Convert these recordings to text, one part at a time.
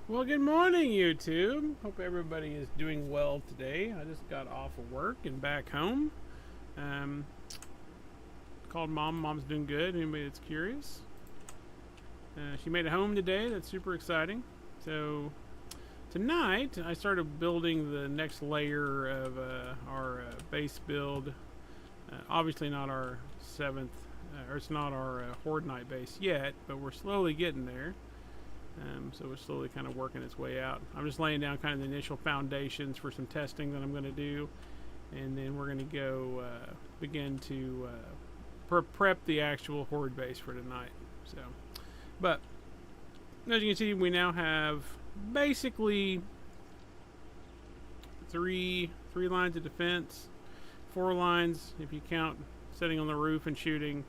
Well, good morning, YouTube. Hope everybody is doing well today. I just got off of work and back home. Um, Called mom. Mom's doing good. Anybody that's curious, she made it home today. That's super exciting. So tonight, I started building the next layer of our base build. Obviously, not our seventh, or it's not our Horde Night base yet, but we're slowly getting there. So it's slowly kind of working its way out. I'm just laying down kind of the initial foundations for some testing that I'm going to do, and then we're going to go begin to prep the actual Horde base for tonight. So, but as you can see, we now have basically three lines of defense, 4 lines if you count sitting on the roof and shooting.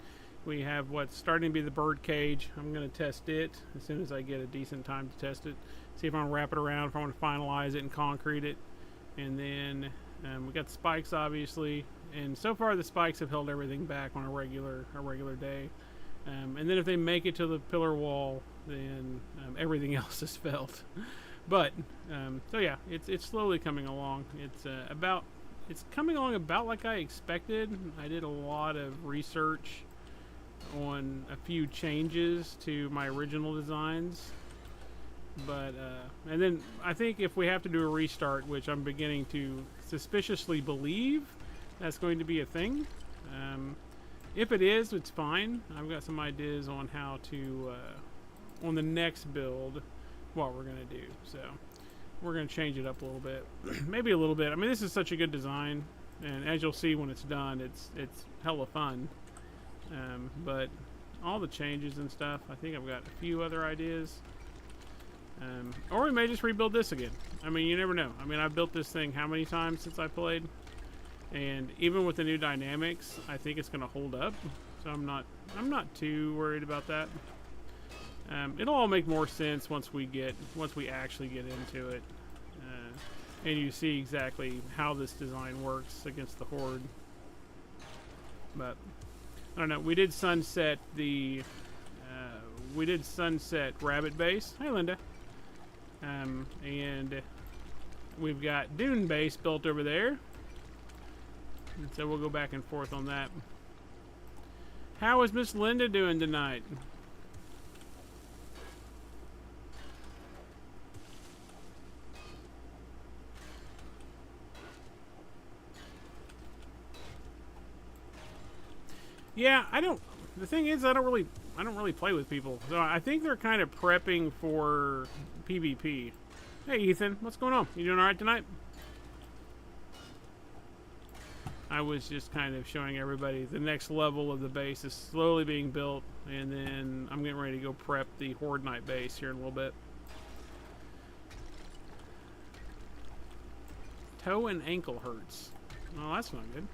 We have what's starting to be the bird cage. I'm going to test it as soon as I get a decent time to test it. See if I want to wrap it around, if I want to finalize it and concrete it. And then we got the spikes, obviously. And so far, the spikes have held everything back on a regular day. And then if they make it to the pillar wall, then everything else has failed. But so yeah, it's slowly coming along. It's coming along about like I expected. I did a lot of research on a few changes to my original designs, but and then I think if we have to do a restart, which I'm beginning to suspiciously believe that's going to be a thing, if it is, it's fine. I've got some ideas on how to on the next build what we're gonna do, so we're gonna change it up a little bit. Maybe a little bit. I mean, this is such a good design, and as you'll see when it's done, it's hella fun. But all the changes and stuff, I think I've got a few other ideas. Or we may just rebuild this again. I mean, you never know. I mean, I've built this thing how many times since I played? And even with the new dynamics, I think it's going to hold up. So I'm not too worried about that. It'll all make more sense once we actually get into it. And you see exactly how this design works against the Horde. But I don't know. We did sunset Rabbit Base. Hi, Linda. And we've got Dune Base built over there. And so we'll go back and forth on that. How is Miss Linda doing tonight? Yeah, the thing is, I don't really play with people, so I think they're kind of prepping for PvP. Hey, Ethan, what's going on? You doing all right tonight? I was just kind of showing everybody the next level of the base is slowly being built, and then I'm getting ready to go prep the Horde Night base here in a little bit. Toe and ankle hurts. Oh, that's not good.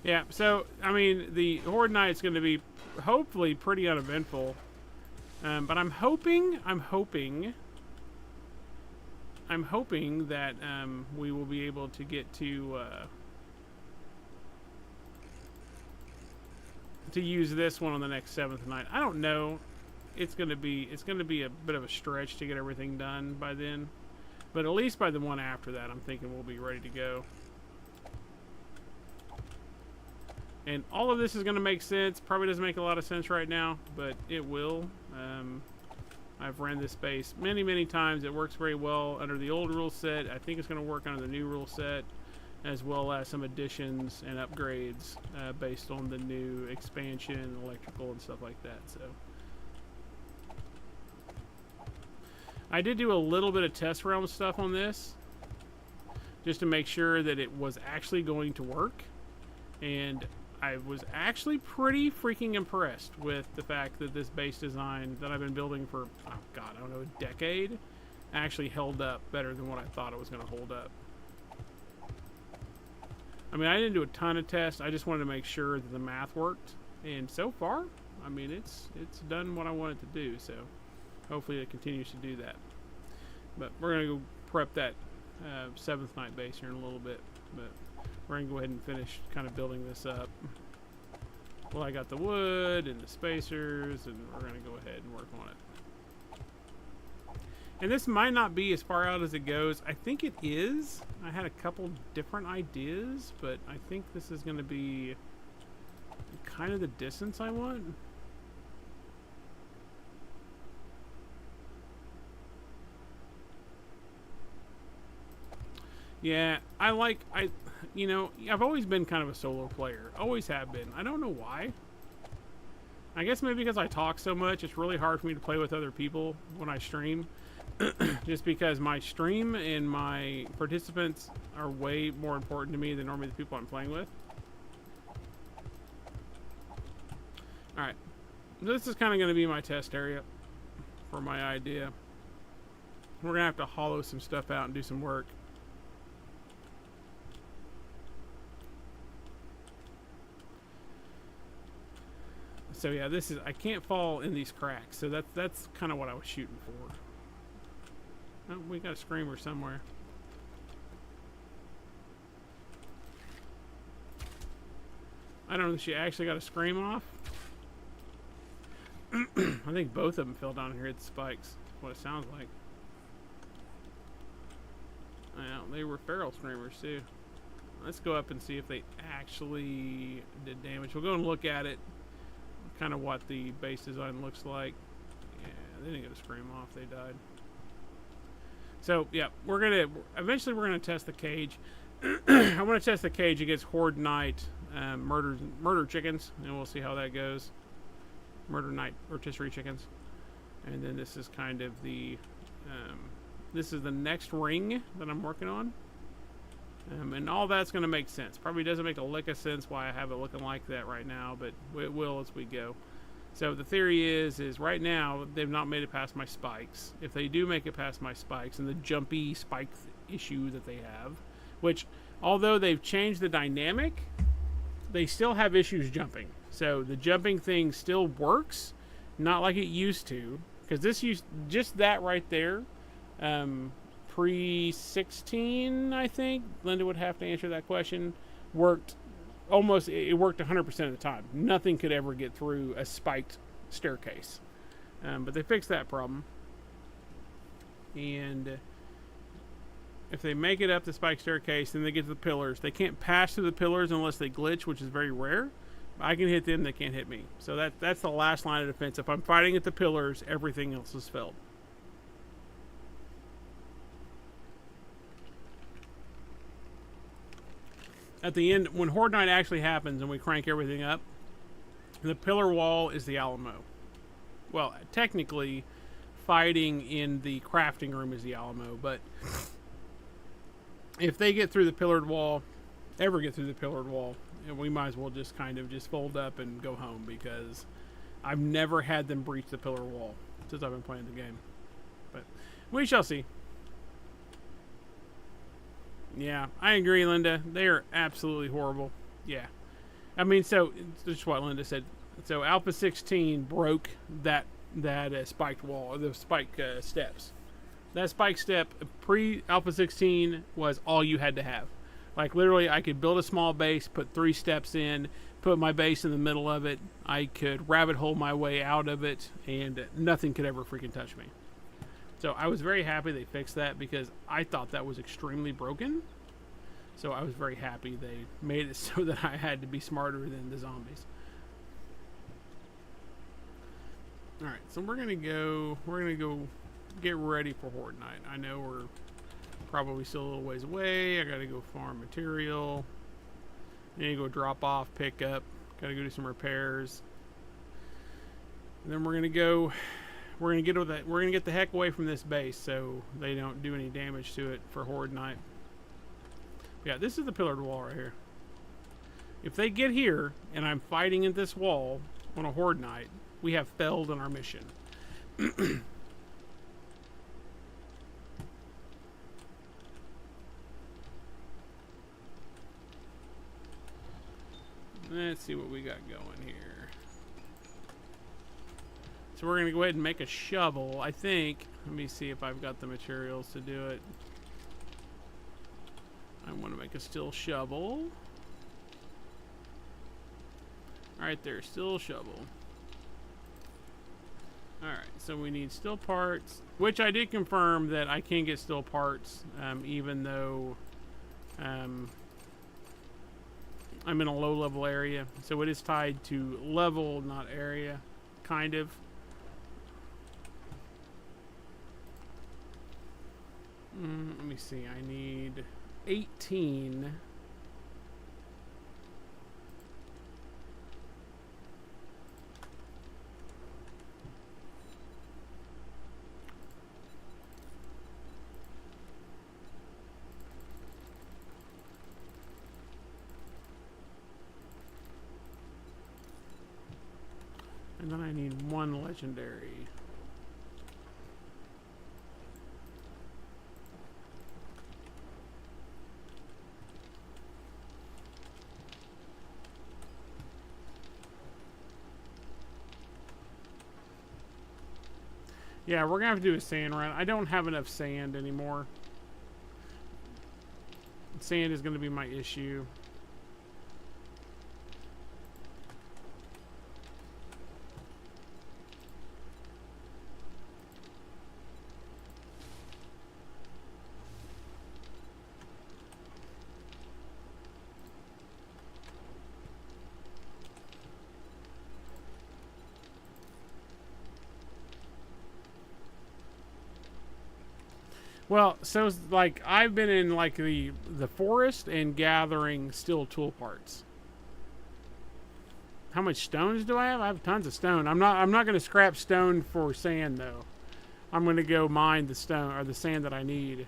Yeah, so, I mean, the Horde Night's going to be hopefully pretty uneventful. But I'm hoping that we will be able to get to use this one on the next 7th night. I don't know. It's going to be a bit of a stretch to get everything done by then. But at least by the one after that, I'm thinking we'll be ready to go. And all of this is going to make sense. Probably doesn't make a lot of sense right now, but it will. I've ran this base many, many times. It works very well under the old rule set. I think it's going to work under the new rule set, as well as some additions and upgrades based on the new expansion, electrical, and stuff like that. So I did do a little bit of test realm stuff on this, just to make sure that it was actually going to work. And I was actually pretty freaking impressed with the fact that this base design that I've been building for, oh god, I don't know, a decade, actually held up better than what I thought it was going to hold up. I mean, I didn't do a ton of tests. I just wanted to make sure that the math worked. And so far, I mean, it's done what I wanted to do. So hopefully it continues to do that. But we're going to go prep that 7th night base here in a little bit. But we're going to go ahead and finish kind of building this up. Well, I got the wood and the spacers, and we're going to go ahead and work on it. And this might not be as far out as it goes. I think it is. I had a couple different ideas, but I think this is going to be kind of the distance I want. Yeah, you know, I've always been kind of a solo player. Always have been. I don't know why. I guess maybe because I talk so much, it's really hard for me to play with other people when I stream. Just because my stream and my participants are way more important to me than normally the people I'm playing with. Alright. This is kind of going to be my test area for my idea. We're going to have to hollow some stuff out and do some work. So yeah, this is, I can't fall in these cracks, so that's kind of what I was shooting for. Oh, we got a screamer somewhere. I don't know if she actually got a scream off. I think both of them fell down here at the spikes. That's what it sounds like. Well, they were feral screamers too. Let's go up and see if they actually did damage. We'll go and look at it. Kind of what the base design looks like. Yeah, they didn't get a scream off. They died. So yeah, eventually we're gonna test the cage. I want to test the cage against Horde Night murder chickens, and we'll see how that goes. Murder Night rotisserie chickens, and then this is kind of the this is the next ring that I'm working on, and all that's going to make sense. Probably doesn't make a lick of sense why I have it looking like that right now, but it will as we go. So the theory is right now they've not made it past my spikes. If they do make it past my spikes and the jumpy spike issue that they have, which although they've changed the dynamic, they still have issues jumping. So the jumping thing still works, not like it used to, because this used just that right there. Pre-16, I think Linda would have to answer that question. Worked almost. It worked 100% of the time. Nothing could ever get through a spiked staircase, but they fixed that problem. And if they make it up the spiked staircase, then they get to the pillars. They can't pass through the pillars unless they glitch, which is very rare. I can hit them; they can't hit me. So that's the last line of defense. If I'm fighting at the pillars, everything else is failed. At the end, when Horde Night actually happens and we crank everything up, the pillar wall is the Alamo. Well, technically, fighting in the crafting room is the Alamo, but if they get through the pillared wall, ever get through the pillared wall, we might as well just kind of just fold up and go home, because I've never had them breach the pillar wall since I've been playing the game. But we shall see. Yeah, I agree, Linda. They are absolutely horrible. Yeah. I mean, so, just what Linda said. So, Alpha 16 broke that spiked wall, or the spike steps. That spike step, pre-Alpha 16, was all you had to have. Like, literally, I could build a small base, put 3 steps in, put my base in the middle of it. I could rabbit hole my way out of it, and nothing could ever freaking touch me. So I was very happy they fixed that, because I thought that was extremely broken. So I was very happy they made it so that I had to be smarter than the zombies. Alright, so we're gonna go get ready for Horde Night. I know we're probably still a little ways away. I gotta go farm material. I need to go drop off, pick up. Gotta go do some repairs. And then we're gonna get the heck away from this base so they don't do any damage to it for Horde Night. Yeah, this is the pillared wall right here. If they get here and I'm fighting at this wall on a Horde Night, we have failed in our mission. Let's see what we got going here. So we're going to go ahead and make a shovel, I think. Let me see if I've got the materials to do it. I want to make a steel shovel. Alright there, steel shovel. Alright, so we need steel parts, which I did confirm that I can get steel parts, even though I'm in a low level area. So it is tied to level, not area, kind of. Let me see, I need 18. And then I need 1 legendary. Yeah, we're gonna have to do a sand run. I don't have enough sand anymore. Sand is gonna be my issue. Well, so like I've been in like the forest and gathering steel tool parts. How much stones do I have? I have tons of stone. I'm not going to scrap stone for sand though. I'm going to go mine the stone or the sand that I need.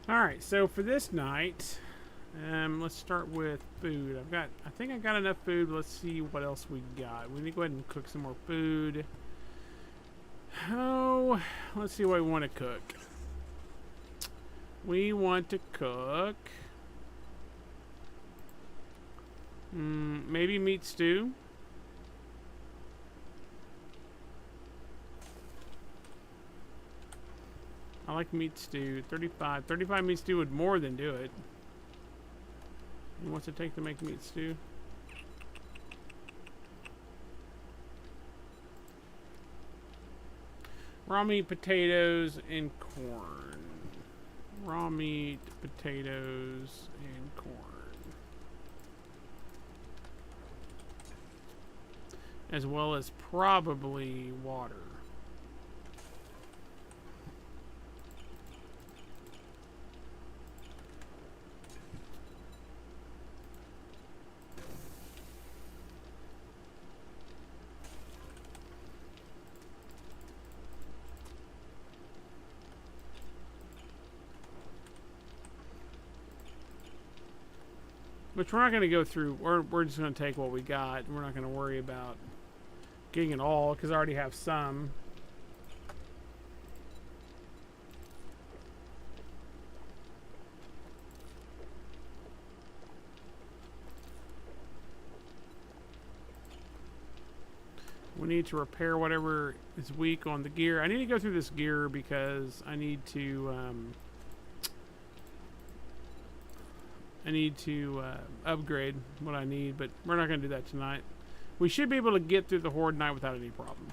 Alright, so for this night, let's start with food. I think I got enough food. Let's see what else we got. We need to go ahead and cook some more food. Oh, let's see what we want to cook. We want to cook maybe meat stew. I like meat stew. 35. 35 meat stew would more than do it. What's it take to make meat stew? Raw meat, potatoes, and corn. Raw meat, potatoes, and corn. As well as probably water. Which we're not going to go through. We're just going to take what we got. We're not going to worry about getting it all because I already have some. We need to repair whatever is weak on the gear. I need to go through this gear because I need to upgrade what I need, but we're not going to do that tonight. We should be able to get through the Horde night without any problem,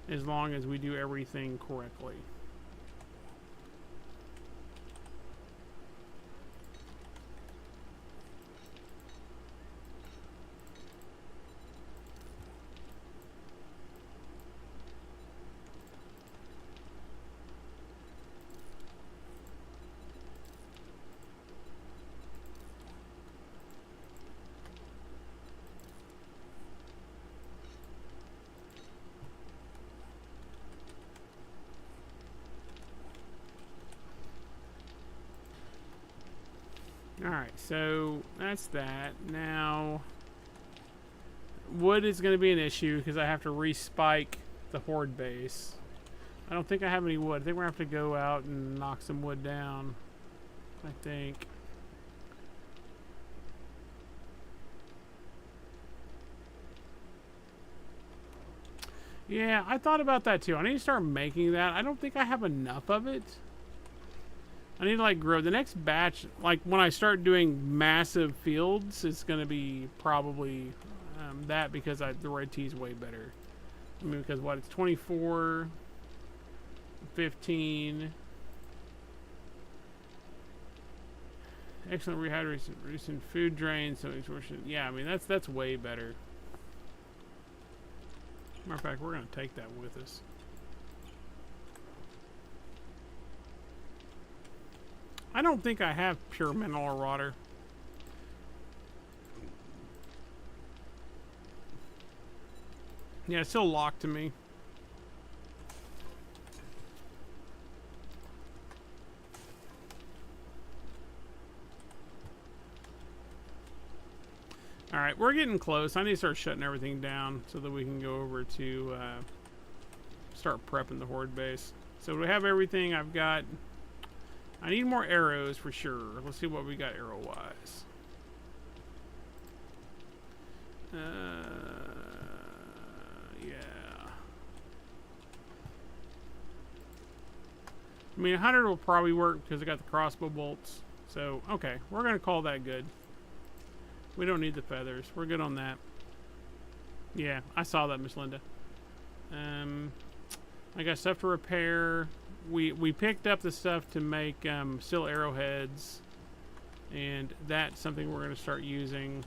as long as we do everything correctly. Alright, so that's that. Now, wood is going to be an issue because I have to respike the horde base. I don't think I have any wood. I think we're going to have to go out and knock some wood down. I think. Yeah, I thought about that too. I need to start making that. I don't think I have enough of it. I need to like grow the next batch. Like when I start doing massive fields, it's going to be probably that because the red tea is way better. I mean, because what? It's 24, 15. Excellent rehydration, reducing food drain, so yeah, I mean that's way better. Matter of fact, we're gonna take that with us. I don't think I have pure mineral water. Yeah, it's still locked to me. Alright, we're getting close. I need to start shutting everything down so that we can go over to start prepping the horde base. So we have everything. I've got... I need more arrows for sure. Let's see what we got arrow-wise. Yeah. I mean, 100 will probably work because I got the crossbow bolts. So, okay. We're going to call that good. We don't need the feathers. We're good on that. Yeah, I saw that, Miss Linda. I got stuff to repair. We picked up the stuff to make steel arrowheads, and that's something we're going to start using.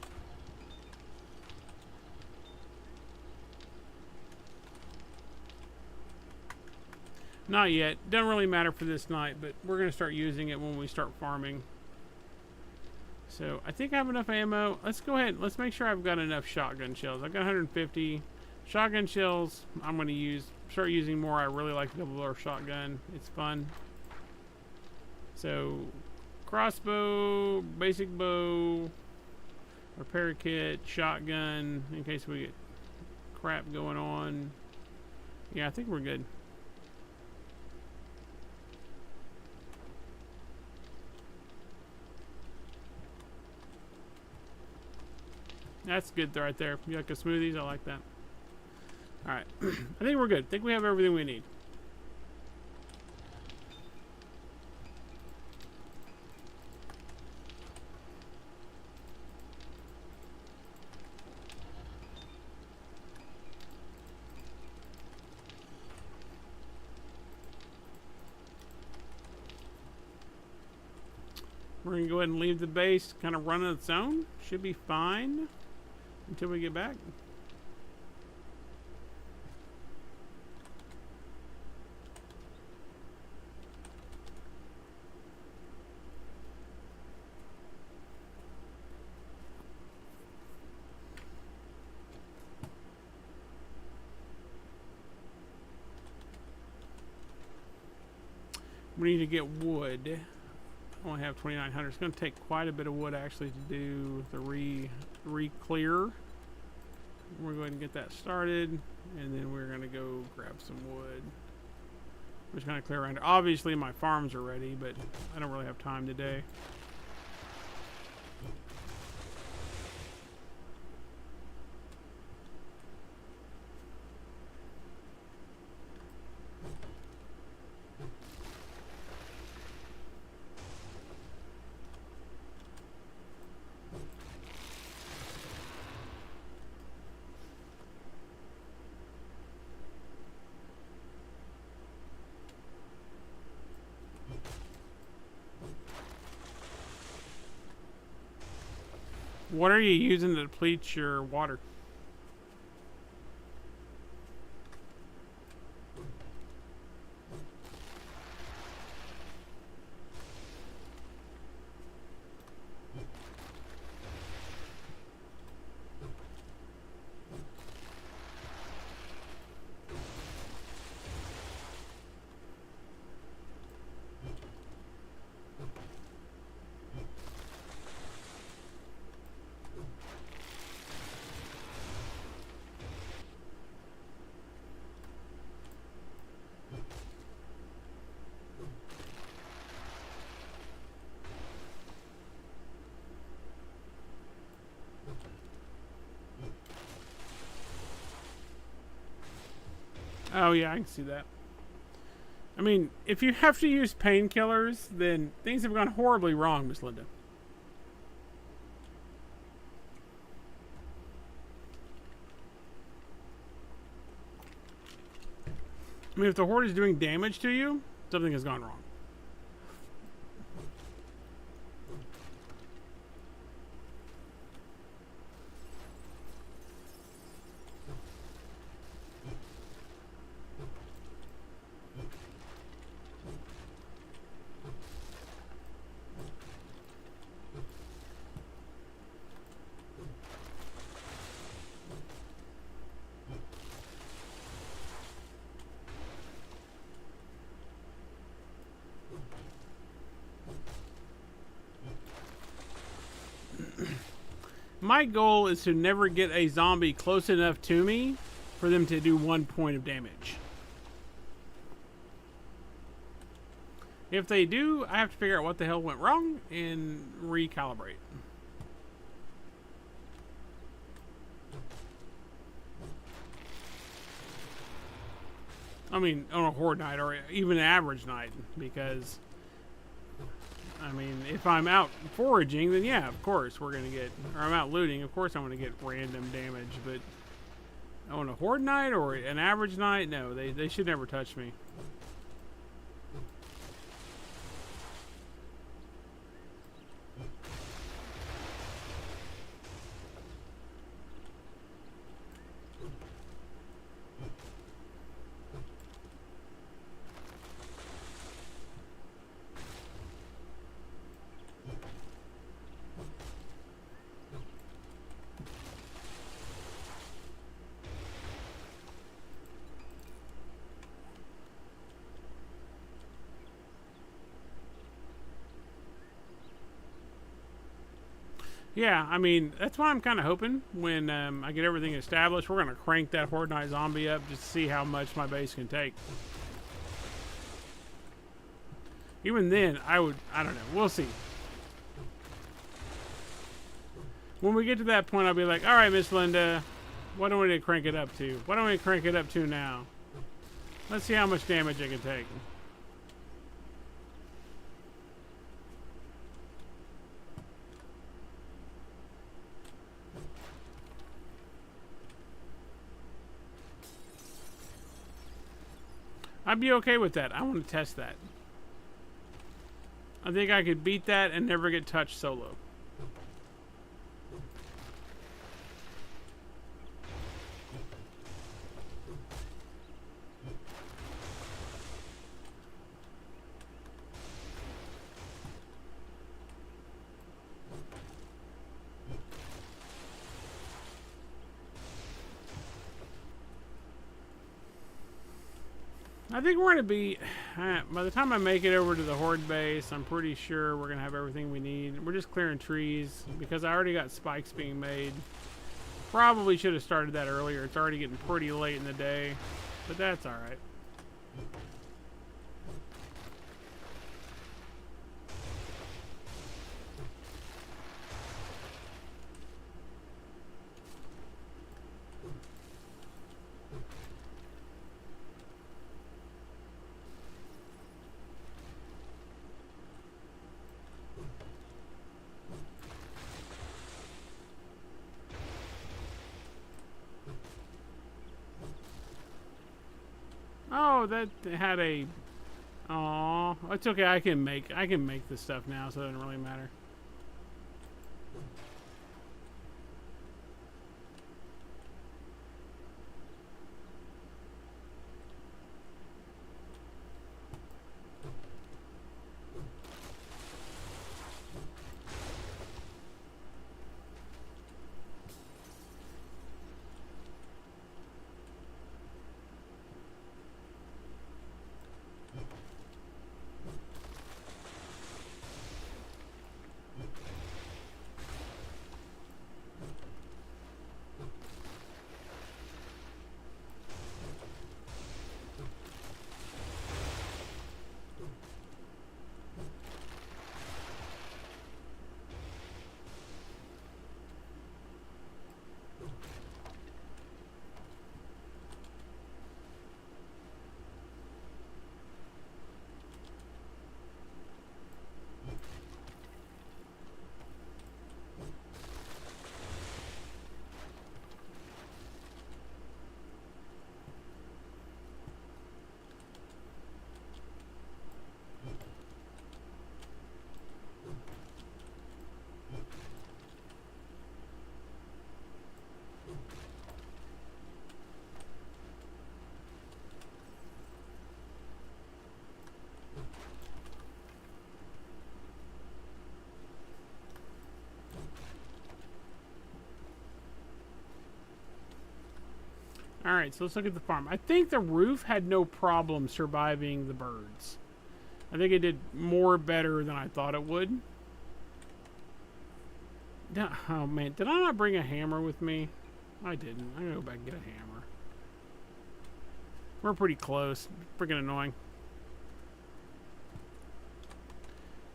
Not yet. Doesn't really matter for this night, but we're going to start using it when we start farming. So I think I have enough ammo. Let's go ahead. Let's make sure I've got enough shotgun shells. I've got 150 shotgun shells. I'm going to start using more. I really like the double barrel shotgun. It's fun. So crossbow, basic bow, repair kit, shotgun in case we get crap going on. Yeah, I think we're good. That's good right there. You like the smoothies? I like that. Alright. I think we're good. I think we have everything we need. We're going to go ahead and leave the base kind of run on its own. Should be fine until we get back. We need to get wood. I only have 2,900. It's going to take quite a bit of wood actually to do the re-clear. We're going to get that started, and then we're going to go grab some wood. I'm just going to clear around. Obviously, my farms are ready, but I don't really have time today. What are you using to deplete your water? Oh yeah, I can see that. I mean, if you have to use painkillers, then things have gone horribly wrong, Miss Linda. I mean, if the horde is doing damage to you, something has gone wrong. My goal is to never get a zombie close enough to me for them to do 1 point of damage. If they do, I have to figure out what the hell went wrong and recalibrate. I mean, on a horde night or even an average night, because I mean, if I'm out foraging, then yeah, of course we're gonna get, or I'm out looting, of course I'm gonna get random damage. But on a horde night or an average night, no, they should never touch me. Yeah, I mean, that's why I'm kind of hoping when I get everything established, we're going to crank that Horde Night Zombie up just to see how much my base can take. Even then, I don't know, we'll see. When we get to that point, I'll be like, all right, Miss Linda, what do we need to crank it up to? What do we crank it up to now? Let's see how much damage I can take. I'd be okay with that. I want to test that. I think I could beat that and never get touched solo. I think we're going to be, by the time I make it over to the Horde base, I'm pretty sure we're going to have everything we need. We're just clearing trees because I already got spikes being made. Probably should have started that earlier. It's already getting pretty late in the day, but that's alright. Oh, that had a. Oh, it's okay. I can make this stuff now, so it doesn't really matter. Alright, so let's look at the farm. I think the roof had no problem surviving the birds. I think it did more better than I thought it would. Oh man, did I not bring a hammer with me? I didn't. I'm gonna go back and get a hammer. We're pretty close. Freaking annoying.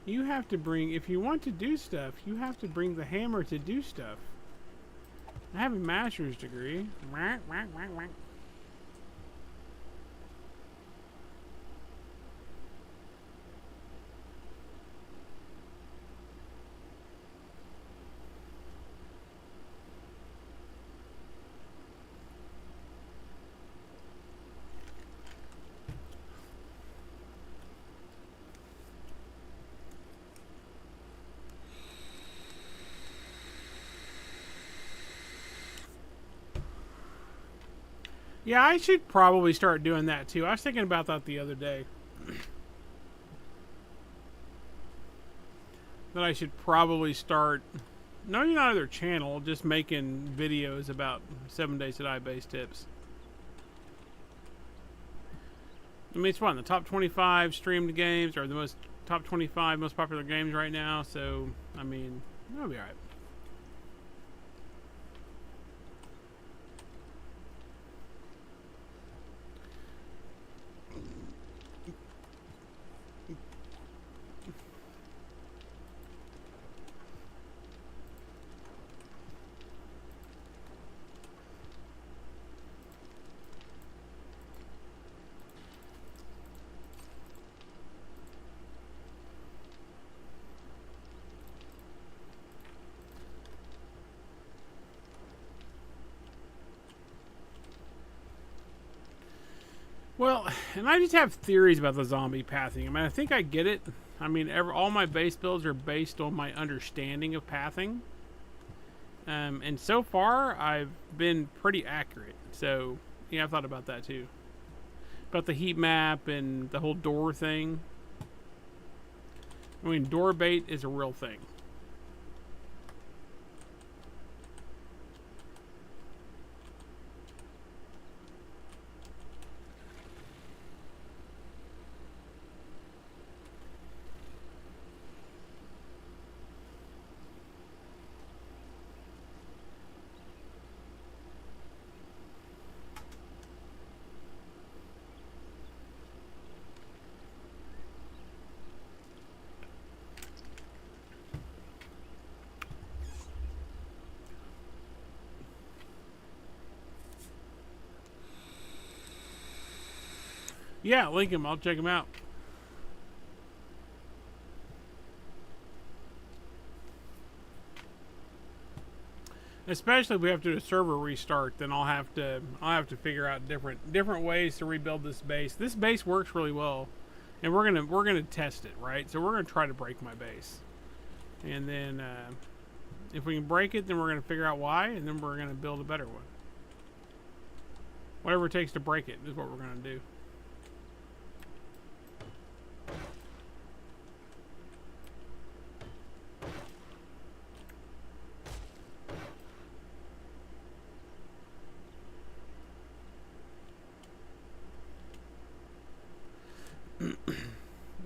You have to bring, if you want to do stuff, you have to bring the hammer to do stuff. I have a master's degree. Yeah, I should probably start doing that too. I was thinking about that the other day. That I should probably start, not even on their channel, just making videos about 7 Days to Die base tips. I mean, it's one of the top 25 streamed games, or the top 25 most popular games right now. So, I mean, that'll be alright. Well, and I just have theories about the zombie pathing. I mean, I think I get it. I mean, all my base builds are based on my understanding of pathing. And so far, I've been pretty accurate. So, yeah, I've thought about that too. About the heat map and the whole door thing. I mean, door bait is a real thing. Yeah, link him. I'll check him out. Especially if we have to do a server restart, then I'll have to figure out different ways to rebuild this base. This base works really well, and we're gonna test it, right? So we're gonna try to break my base, and then if we can break it, then we're gonna figure out why, and then we're gonna build a better one. Whatever it takes to break it is what we're gonna do.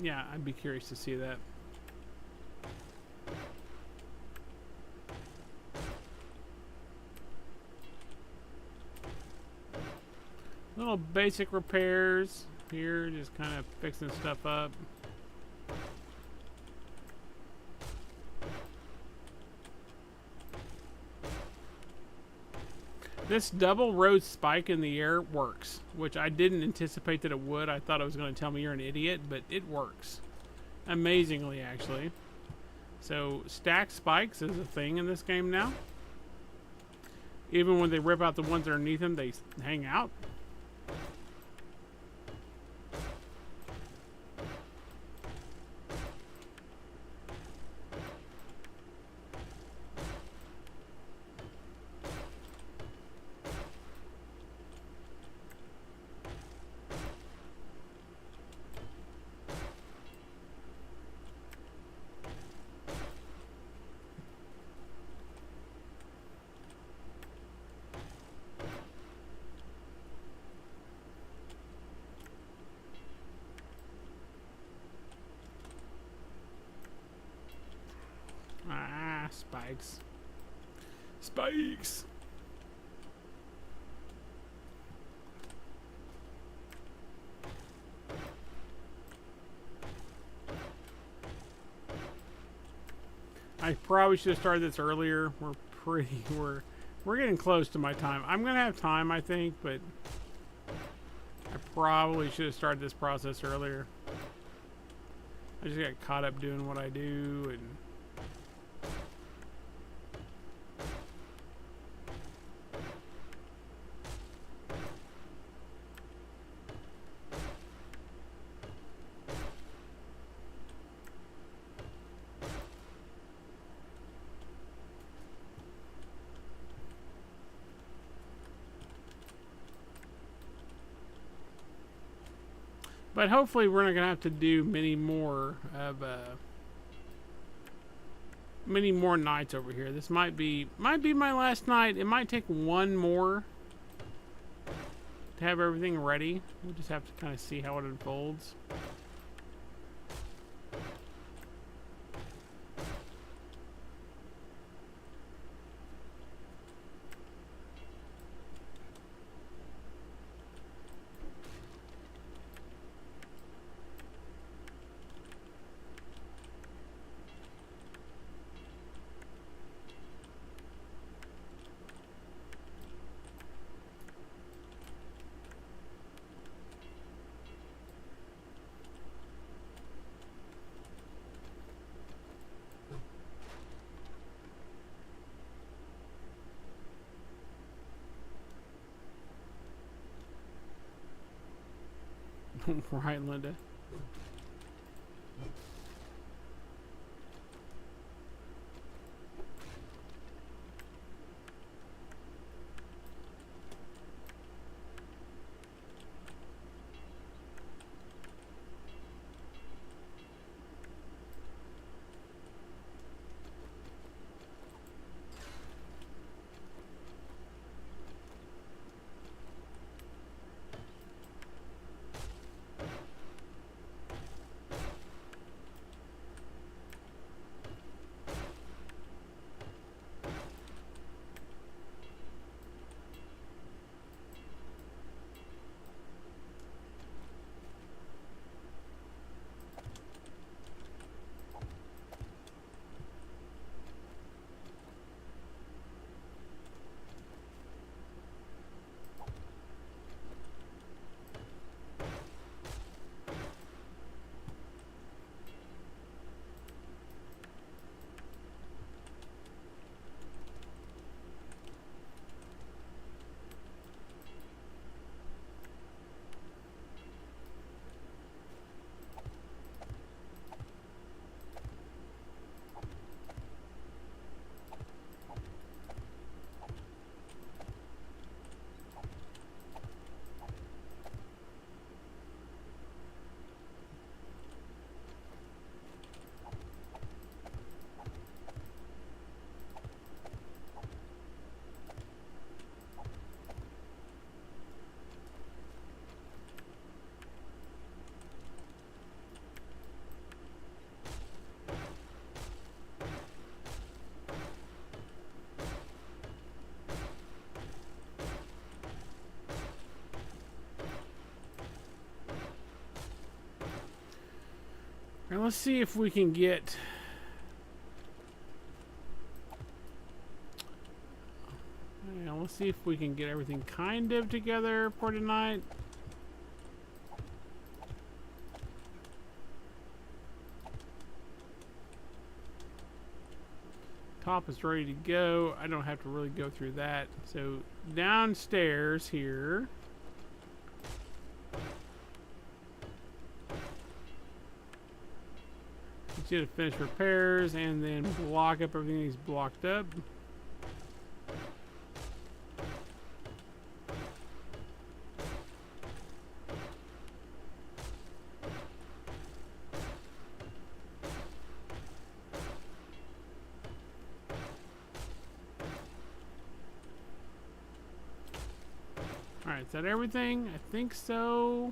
Yeah, I'd be curious to see that. Little basic repairs here, just kind of fixing stuff up. This double road spike in the air works, which I didn't anticipate that it would. I thought it was going to tell me you're an idiot, but it works. Amazingly, actually. So, stack spikes is a thing in this game now. Even when they rip out the ones underneath them, they hang out. spikes. Spikes! I probably should have started this earlier. We're getting close to my time. I'm gonna have time, I think, but I probably should have started this process earlier. I just got caught up doing what I do, and but hopefully we're not gonna have to do many more nights over here. This might be my last night. It might take one more to have everything ready. We'll just have to kind of see how it unfolds. Right, Linda. And let's see if we can get let's see if we can get everything kind of together for tonight. Top is ready to go. I don't have to really go through that. So downstairs here, you to finish repairs and then block up everything he's blocked up. Alright, is that everything? I think so.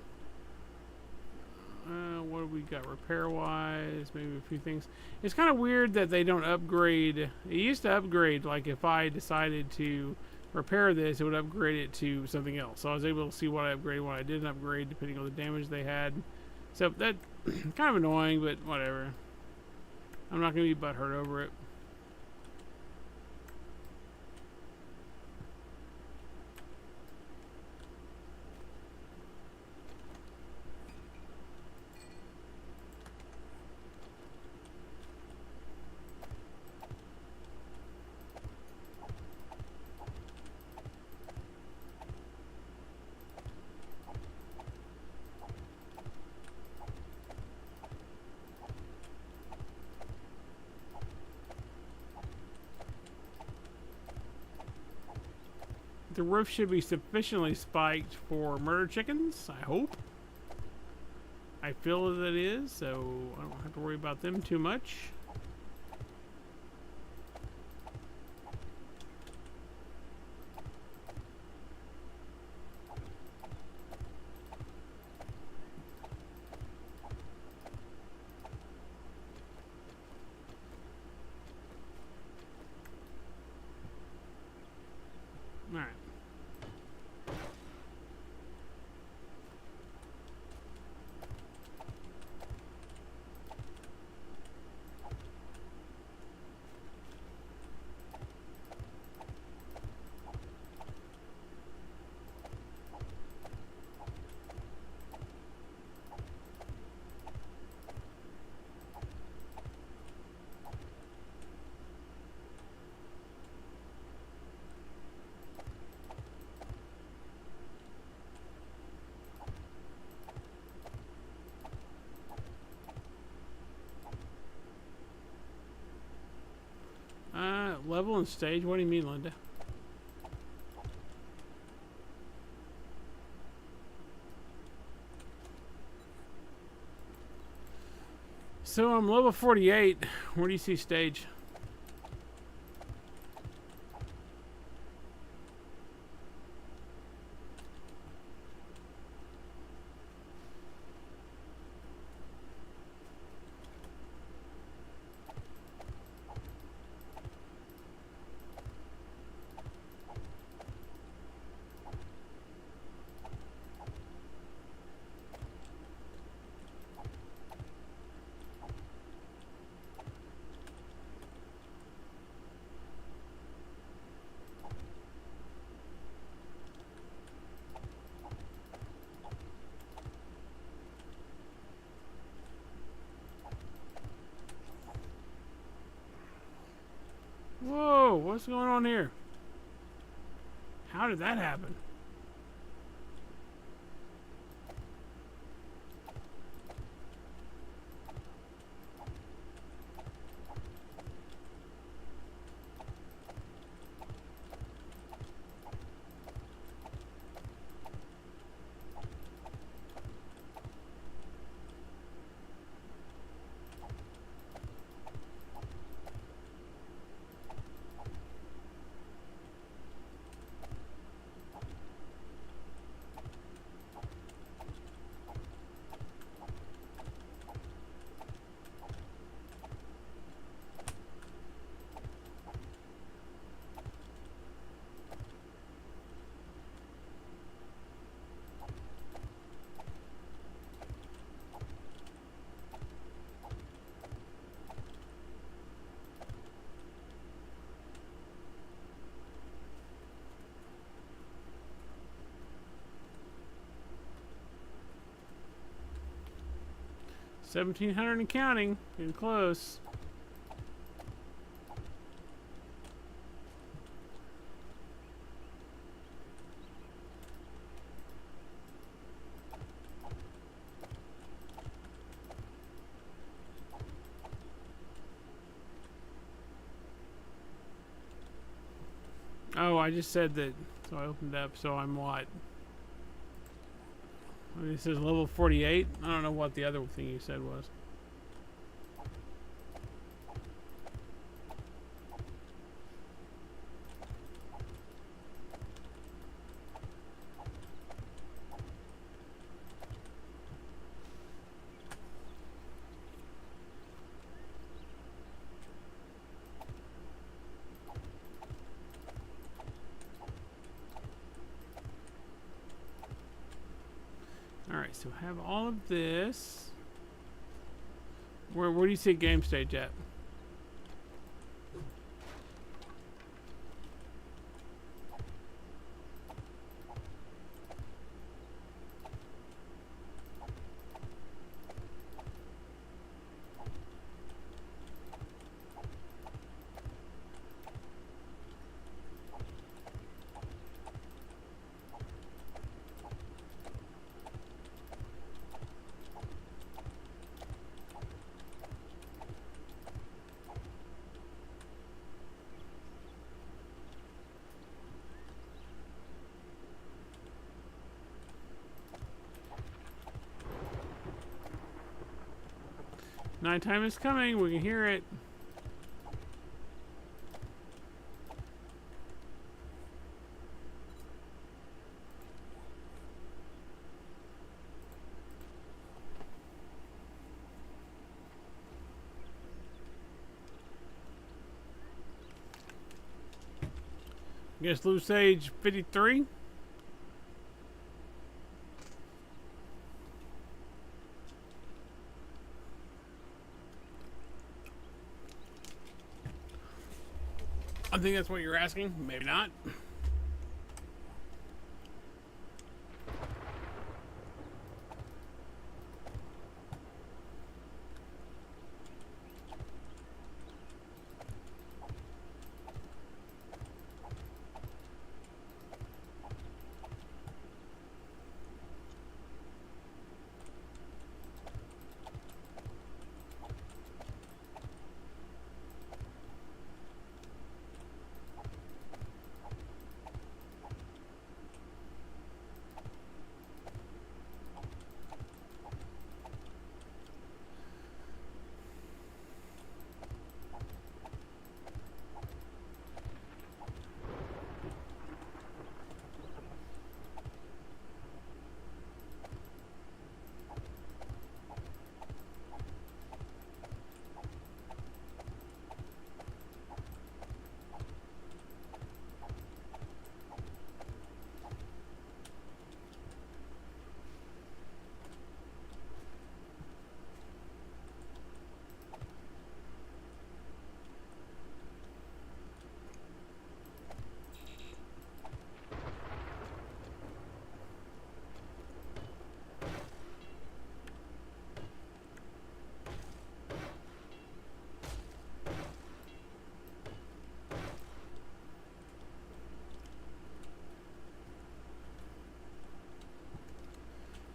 What we got repair wise, maybe a few things. It's kind of weird that they don't upgrade. It used to upgrade, like if I decided to repair this, it would upgrade it to something else. So I was able to see what I upgraded, what I didn't upgrade, depending on the damage they had. So that kind of annoying, but whatever. I'm not going to be butthurt over it. The roof should be sufficiently spiked for murder chickens, I hope. I feel that it is, so I don't have to worry about them too much. All right. Level and stage? What do you mean, Linda? So I'm level 48. Where do you see stage? Whoa, what's going on here? How did that happen? $1,700 and counting. Getting close. Oh, I just said that. So I opened up. So I'm what? This says level 48. I don't know what the other thing you said was. Alright, so have all of this. Where do you see game stage at? Nighttime is coming. We can hear it. Guess Loose Age 53. I think that's what you're asking. Maybe not.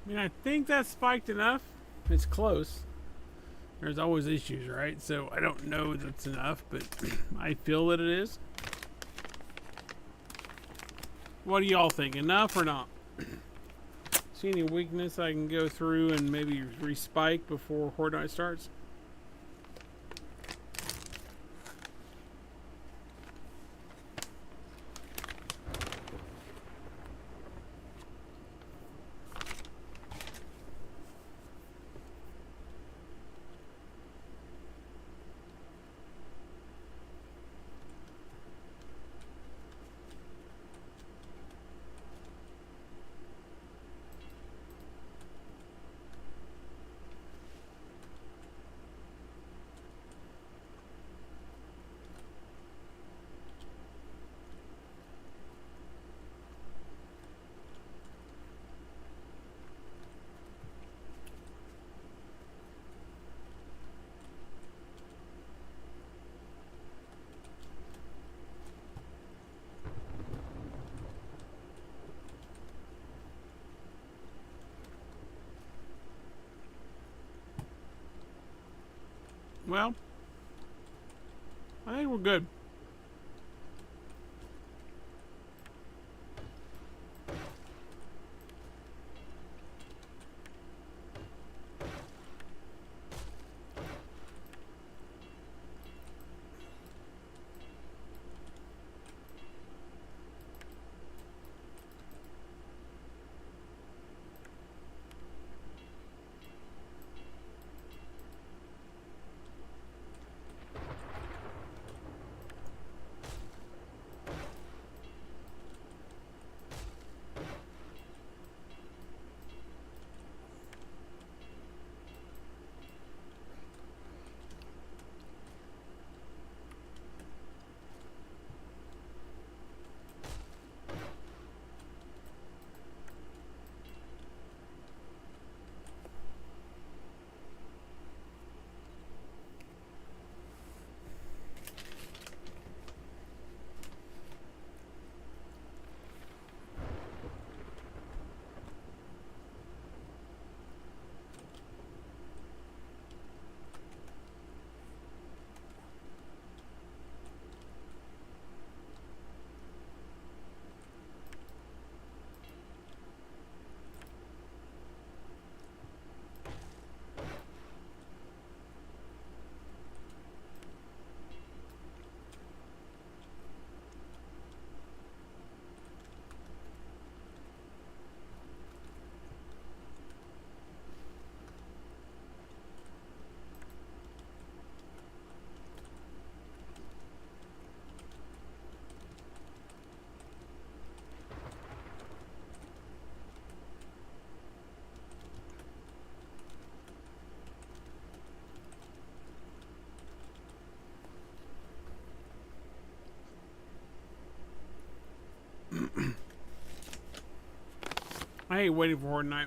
I mean, I think that's spiked enough. It's close. There's always issues, right? So I don't know that's enough, but I feel that it is. What do y'all think? Enough or not? See any weakness I can go through and maybe respike before Horde Night starts? Well, I think we're good. I hate waiting for Fortnite.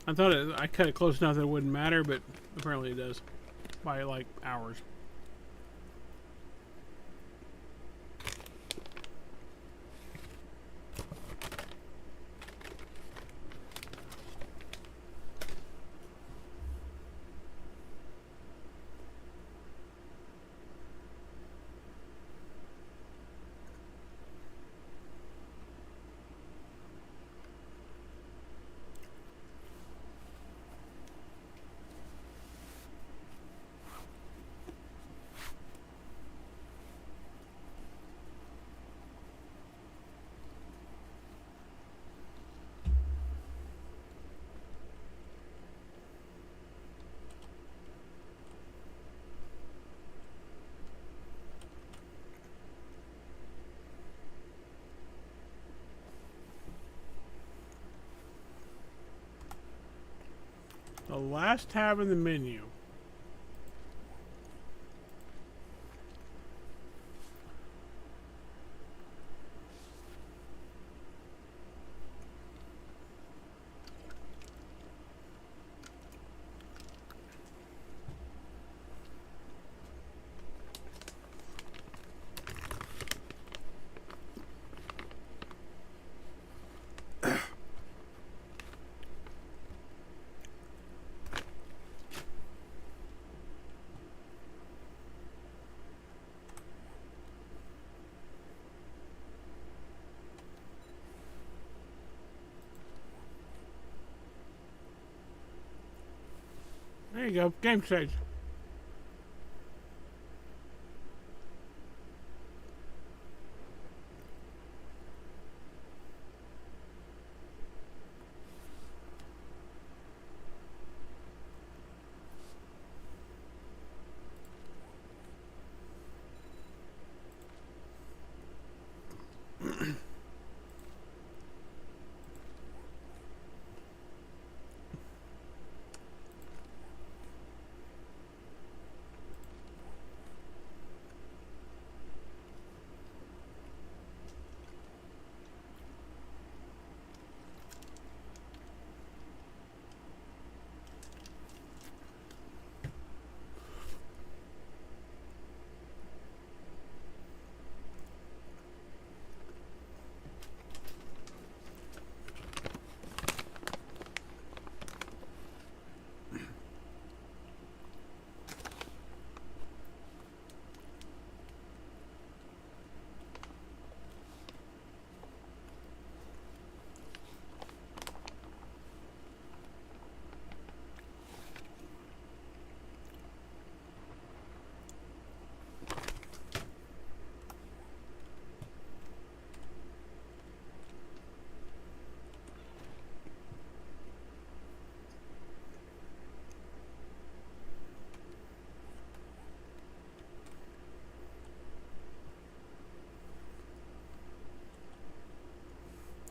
I thought I cut it close enough that it wouldn't matter, but apparently it does. By like hours. The last tab in the menu. There you go, game stage.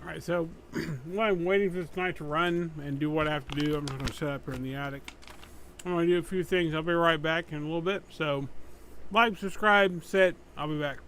Alright, so while I'm waiting for this night to run and do what I have to do, I'm just going to set up here in the attic. I'm going to do a few things. I'll be right back in a little bit. So, like, subscribe, set. I'll be back.